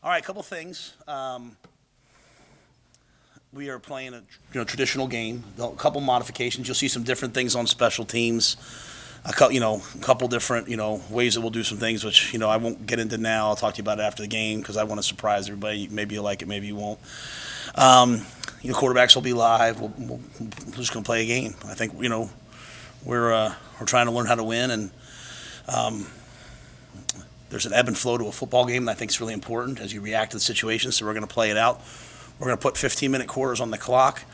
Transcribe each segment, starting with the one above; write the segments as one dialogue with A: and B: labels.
A: All right, a couple things. We are playing a traditional game. A couple modifications. You'll see some different things on special teams. A couple different ways that we'll do some things, which I won't get into now. I'll talk to you about it after the game because I want to surprise everybody. Maybe you like it, maybe you won't. Quarterbacks will be live. We're just going to play a game. I think we're trying to learn how to win, and there's an ebb and flow to a football game that I think is really important as you react to the situation. So we're going to play it out. We're going to put 15-minute quarters on the clock.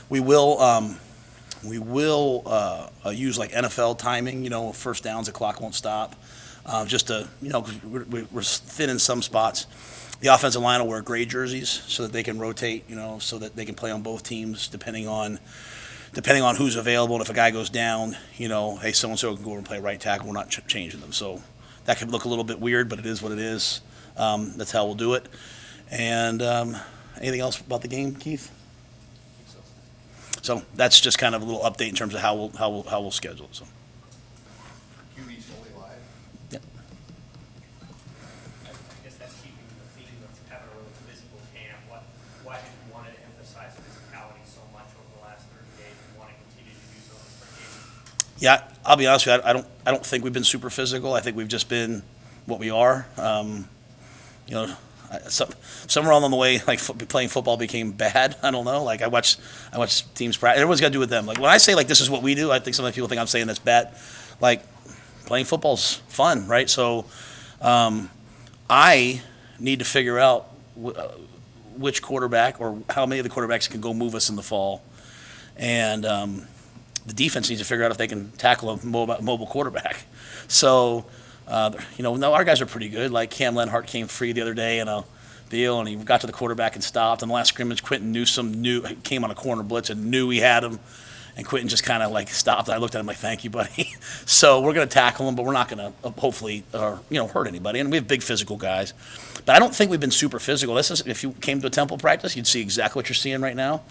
A: We will use like NFL timing. First downs, the clock won't stop. Just to 'cause we're thin in some spots. The offensive line will wear gray jerseys so that they can rotate. So that they can play on both teams depending on who's available. And if a guy goes down, hey, so and so can go over and play right tackle. We're not changing them. So that could look a little bit weird, but it is what it is. That's how we'll do it. And anything else about the game, Keith? So that's just kind of a little update in terms of how we'll schedule it. So.
B: QB's fully live.
A: Yep.
C: I guess that's keeping the theme of having a really physical camp. Why did you want to emphasize physicality so much over the last 30 days and want to continue to do so in the spring game?
A: Yeah, I'll be honest with you. I don't think we've been super physical. I think we've just been what we are. Somewhere along the way, like playing football became bad. I don't know. Like I watch teams practice. Everyone's got to do with them. Like when I say like this is what we do, I think some people think I'm saying that's bad. Like playing football's fun, right? So I need to figure out which quarterback or how many of the quarterbacks can go move us in the fall, and the defense needs to figure out if they can tackle a mobile quarterback. So. No, our guys are pretty good. Like Cam Lenhart came free the other day in a deal, and he got to the quarterback and stopped. In the last scrimmage, Quentin Newsome came on a corner blitz and knew he had him, and Quentin just kind of like stopped. I looked at him like, "Thank you, buddy." So we're going to tackle him, but we're not going to hopefully hurt anybody. And we have big physical guys, but I don't think we've been super physical. If you came to a Temple practice, you'd see exactly what you're seeing right now.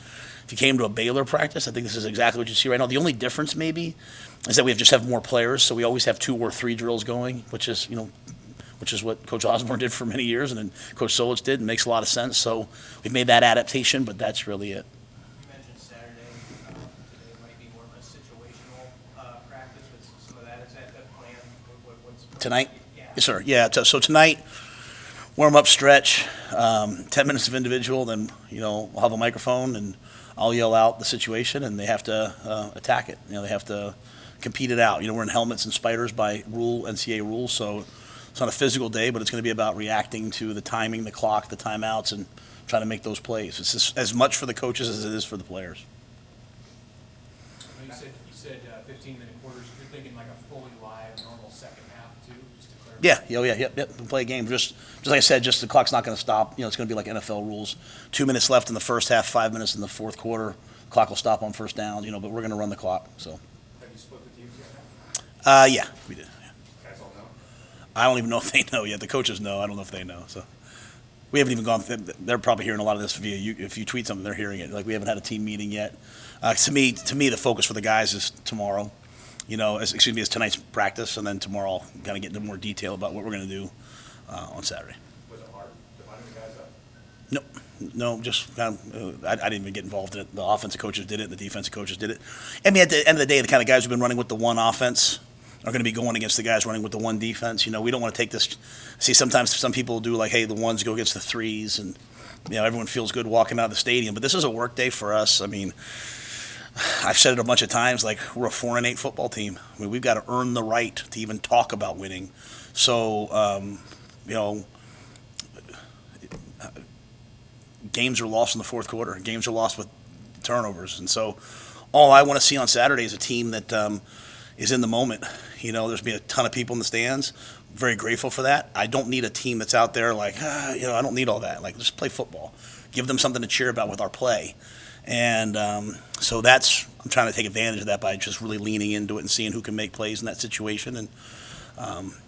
A: If you came to a Baylor practice, I think this is exactly what you see right now. The only difference maybe is that we just have more players, so we always have 2 or 3 drills going, which is what Coach Osborne did for many years, and then Coach Solich did, and makes a lot of sense. So we've made that adaptation, but that's really it.
C: You mentioned Saturday. Today might be more of a situational practice with some of that. Is that the plan?
A: Tonight?
C: Yeah.
A: Yes, sir. Yeah. So tonight, warm up, stretch, 10 minutes of individual. Then we'll have a microphone, and I'll yell out the situation, and they have to attack it. They have to compete it out. We're in helmets and spiders by Rhule, NCAA rules, so it's not a physical day, but it's going to be about reacting to the timing, the clock, the timeouts, and trying to make those plays. It's just as much for the coaches as it is for the players.
D: You said 15-minute quarters. You're thinking like a fully live, normal second half too, just to clarify.
A: Yeah. We'll play a game. Just like I said, just the clock's not going to stop. It's going to be like NFL rules. 2 minutes left in the first half, 5 minutes in the fourth quarter. Clock will stop on first down. But we're going to run the clock. So.
D: Have you split the teams yet?
A: Yeah, we did. Yeah.
D: Guys all know?
A: I don't even know if they know yet. The coaches know. I don't know if they know. So we haven't even gone. They're probably hearing a lot of this via you. If you tweet something, they're hearing it. Like we haven't had a team meeting yet. To me, the focus for the guys is tomorrow. As tonight's practice, and then tomorrow I'll kind of get into more detail about what we're going to do on Saturday.
D: Was it hard dividing the guys up?
A: No, just kind of, I didn't even get involved in it. The offensive coaches did it, and the defensive coaches did it. I mean, at the end of the day, the kind of guys who've been running with the one offense are going to be going against the guys running with the one defense. We don't want to take this. See, sometimes some people do like, hey, the ones go against the threes, and everyone feels good walking out of the stadium. But this is a work day for us. I mean, I've said it a bunch of times. Like we're a 4-8 football team. I mean, we've got to earn the right to even talk about winning. So, games are lost in the fourth quarter. Games are lost with turnovers. And so all I want to see on Saturday is a team that is in the moment. There's going to be a ton of people in the stands. Very grateful for that. I don't need a team that's out there like, I don't need all that. Like, just play football. Give them something to cheer about with our play. And so I'm trying to take advantage of that by just really leaning into it and seeing who can make plays in that situation, and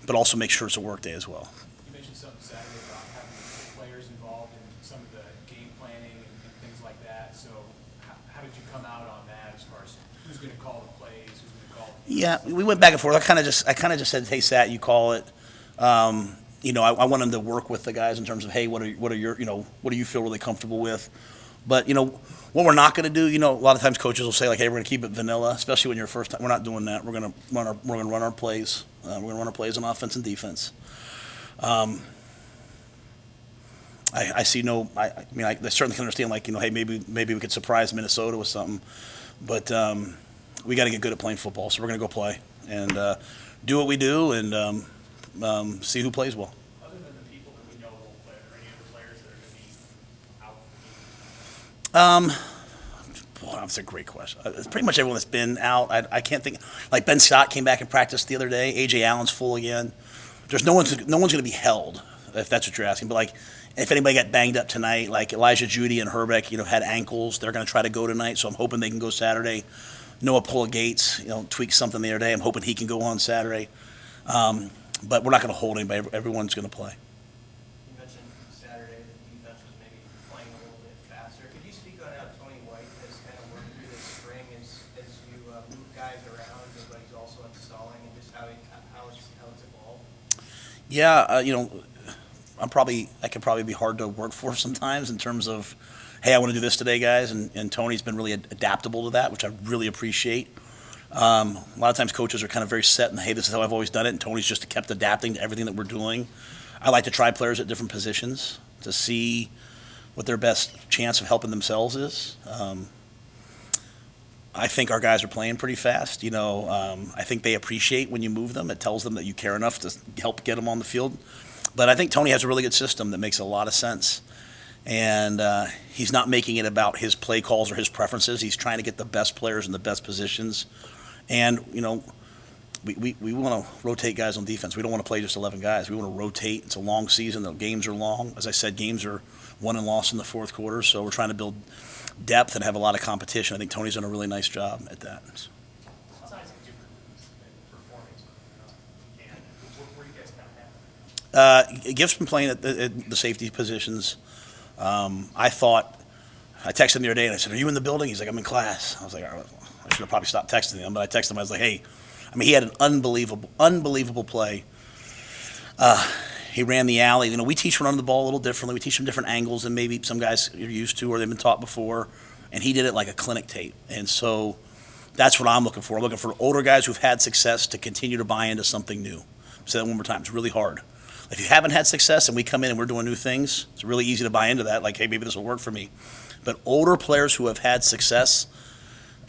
A: but also make sure it's a work day as well.
D: You mentioned something Saturday about having the players involved in some of the game planning and things like that. So how did you come out on that as far as who's going to call the plays, who's going to call?
A: Yeah, we went back and forth. I kind of just said, hey, Sat, you call it. I want him to work with the guys in terms of, hey, what are your, what do you feel really comfortable with? But, what we're not going to do, a lot of times coaches will say, like, hey, we're going to keep it vanilla, especially when you're first time. We're not doing that. We're going to run our plays. We're going to run our plays on offense and defense. I see I certainly can understand, like, hey, maybe we could surprise Minnesota with something. But we got to get good at playing football, so we're going to go play and do what we do and see who plays well.
C: Other than the people that we know will play, are there any other players that are going to be out for the game?
A: Boy, that's a great question. It's pretty much everyone that's been out. I can't think. Like Ben Scott came back and practiced the other day. A.J. Allen's full again. There's no one's going to be held, if that's what you're asking. But like, if anybody got banged up tonight, like Elijah Judy and Herbeck, had ankles. They're going to try to go tonight, so I'm hoping they can go Saturday. Noah Pulla-Gates, tweaked something the other day. I'm hoping he can go on Saturday. But we're not going to hold anybody. Everyone's going to play.
E: You mentioned Saturday that the defense was maybe playing a little bit faster. Could you speak on how Tony White has kind of worked through this spring as you move guys around, but he's also installing, and just how it's evolved?
A: Yeah, I could probably be hard to work for sometimes in terms of, hey, I want to do this today, guys, and Tony's been really adaptable to that, which I really appreciate. A lot of times coaches are kind of very set and, hey, this is how I've always done it, and Tony's just kept adapting to everything that we're doing. I like to try players at different positions to see what their best chance of helping themselves is. I think our guys are playing pretty fast. I think they appreciate when you move them. It tells them that you care enough to help get them on the field. But I think Tony has a really good system that makes a lot of sense. And he's not making it about his play calls or his preferences. He's trying to get the best players in the best positions. And, we want to rotate guys on defense. We don't want to play just 11 guys. We want to rotate. It's a long season. The games are long. As I said, games are won and lost in the fourth quarter. So we're trying to build depth and have a lot of competition. I think Tony's done a really nice job at that.
C: Besides the difference in performance, and where you guys kind of have?
A: Gift's been playing at the safety positions. I texted him the other day and I said, "Are you in the building?" He's like, "I'm in class." I was like, "All right, I should have probably stopped texting him," but I texted him. I was like, "Hey," he had an unbelievable play. He ran the alley. We teach running the ball a little differently. We teach them different angles than maybe some guys are used to or they've been taught before. And he did it like a clinic tape. And so that's what I'm looking for. I'm looking for older guys who've had success to continue to buy into something new. I'll say that one more time. It's really hard. If you haven't had success and we come in and we're doing new things, it's really easy to buy into that. Like, hey, maybe this will work for me. But older players who have had success,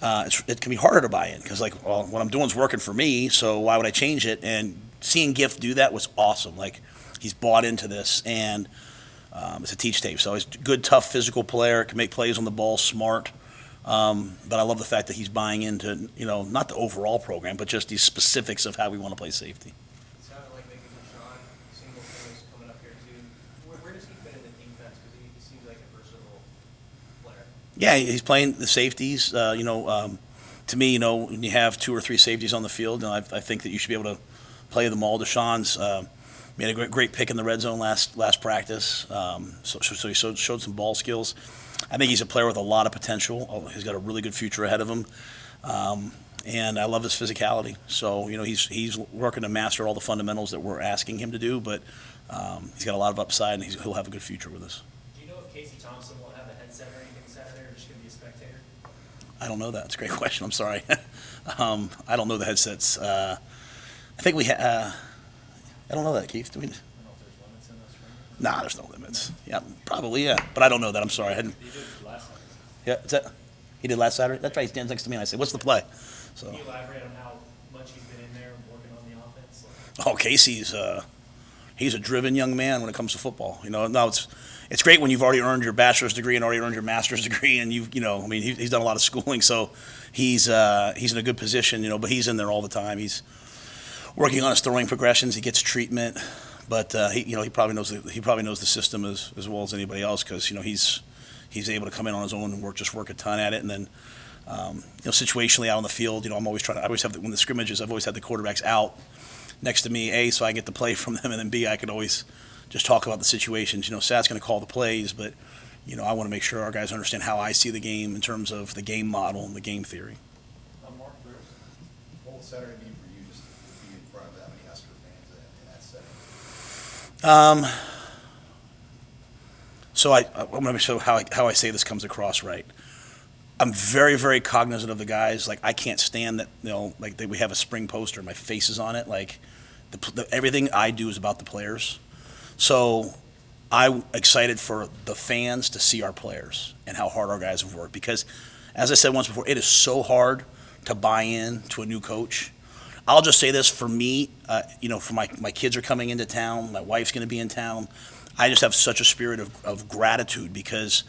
A: it can be harder to buy in because, like, well, what I'm doing is working for me, so why would I change it? And seeing Gift do that was awesome. Like, he's bought into this, and it's a teach tape. So he's a good, tough, physical player, can make plays on the ball, smart. But I love the fact that he's buying into, not the overall program, but just these specifics of how we want to play safety.
E: It sounded like maybe Sean Singleton is coming up here too. Where does he fit in the defense? Because he seems like a versatile player.
A: Yeah, he's playing the safeties. To me, when you have 2 or 3 safeties on the field, I think that you should be able to play them all. Deshaun's made a great pick in the red zone last practice. So he showed some ball skills. I think he's a player with a lot of potential. He's got a really good future ahead of him. And I love his physicality. So, he's working to master all the fundamentals that we're asking him to do, but he's got a lot of upside, and he'll have a good future with us.
C: Do you know if Casey Thompson will have a headset or anything Saturday, or just going to be a spectator?
A: I don't know that. It's a great question. I'm sorry. I don't know the headsets. I think I don't know that, Keith. Do we?
D: I don't know if there's limits in this ring.
A: Nah, there's no limits. Yeah, probably, yeah. But I don't know that. I'm sorry. I hadn't.
D: He did last time.
A: Yeah, is that? He did last Saturday? That's right. He stands next to me, and I say, "What's the play?" So.
C: Can you elaborate on how much he's been in there working on the offense?
A: Oh, Casey's he's a driven young man when it comes to football. Now it's great when you've already earned your bachelor's degree and already earned your master's degree, and he's done a lot of schooling, so he's in a good position. But he's in there all the time. He's working on his throwing progressions. He gets treatment, but he probably knows the system as well as anybody else because he's able to come in on his own and work a ton at it, and then. Situationally out on the field, I always have when the scrimmages, I've always had the quarterbacks out next to me, A, so I get the play from them, and then B, I can always just talk about the situations. Sat's going to call the plays, but, I want to make sure our guys understand how I see the game in terms of the game model and the game theory.
B: Mark, what will Saturday mean for you just to be in front of that many Husker fans in that setting?
A: So I'm going to show how I say this comes across right. I'm very, very cognizant of the guys. Like, I can't stand that, like we have a spring poster and my face is on it. Like, everything I do is about the players. So I'm excited for the fans to see our players and how hard our guys have worked. Because, as I said once before, it is so hard to buy in to a new coach. I'll just say this for me, for my kids are coming into town, my wife's going to be in town. I just have such a spirit of gratitude because,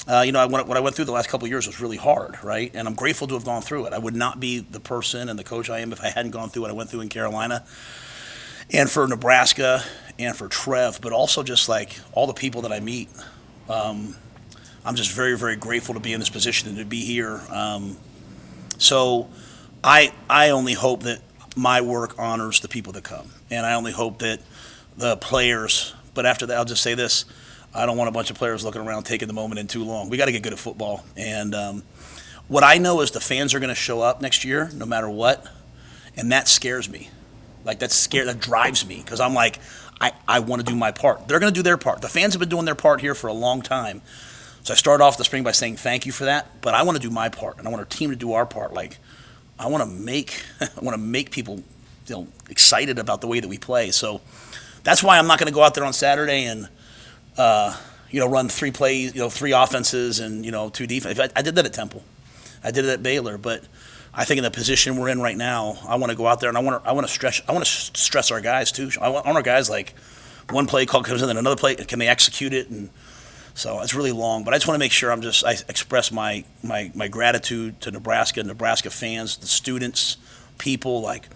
A: what I went through the last couple of years was really hard, right? And I'm grateful to have gone through it. I would not be the person and the coach I am if I hadn't gone through what I went through in Carolina. And for Nebraska and for Trev, but also just like all the people that I meet, I'm just very, very grateful to be in this position and to be here. So I only hope that my work honors the people that come. And I only hope that the players, but after that, I'll just say this, I don't want a bunch of players looking around taking the moment in too long. We got to get good at football. And what I know is the fans are going to show up next year no matter what, and that scares me. Like, that drives me because I'm like, I want to do my part. They're going to do their part. The fans have been doing their part here for a long time. So I started off the spring by saying thank you for that, but I want to do my part, and I want our team to do our part. Like, I want to make people excited about the way that we play. So that's why I'm not going to go out there on Saturday and run 3 plays, 3 offenses and 2 defense. I did that at Temple, I did it at Baylor, but I think in the position we're in right now, I want to go out there and I want to stress our guys too. I want our guys, like, one play call comes in, then another play, can they execute it? And so it's really long, but I just want to make sure I express my gratitude to Nebraska fans, the students, people. Like,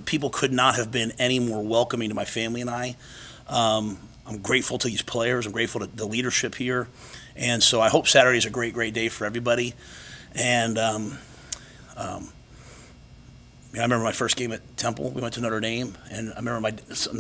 A: people could not have been any more welcoming to my family and I. I'm grateful to these players. I'm grateful to the leadership here, and so I hope Saturday is a great, great day for everybody. And I remember my first game at Temple. We went to Notre Dame, and I remember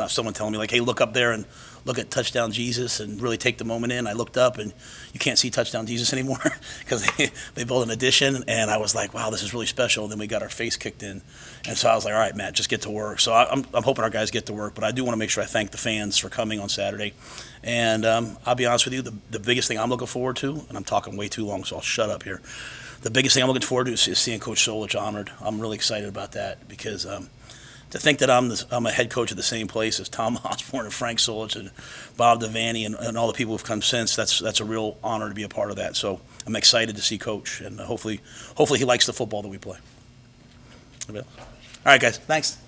A: someone telling me, like, hey, look up there and look at Touchdown Jesus and really take the moment in. I looked up, and you can't see Touchdown Jesus anymore because they built an addition, and I was like, wow, this is really special. And then we got our face kicked in, and so I was like, all right, Matt, just get to work. So I'm hoping our guys get to work, but I do want to make sure I thank the fans for coming on Saturday. And I'll be honest with you, the biggest thing I'm looking forward to, and I'm talking way too long, so I'll shut up here. The biggest thing I'm looking forward to is seeing Coach Solich honored. I'm really excited about that because to think that I'm a head coach at the same place as Tom Osborne and Frank Solich and Bob Devaney and all the people who've come since, that's a real honor to be a part of that. So I'm excited to see Coach, and hopefully he likes the football that we play. All right, guys, thanks.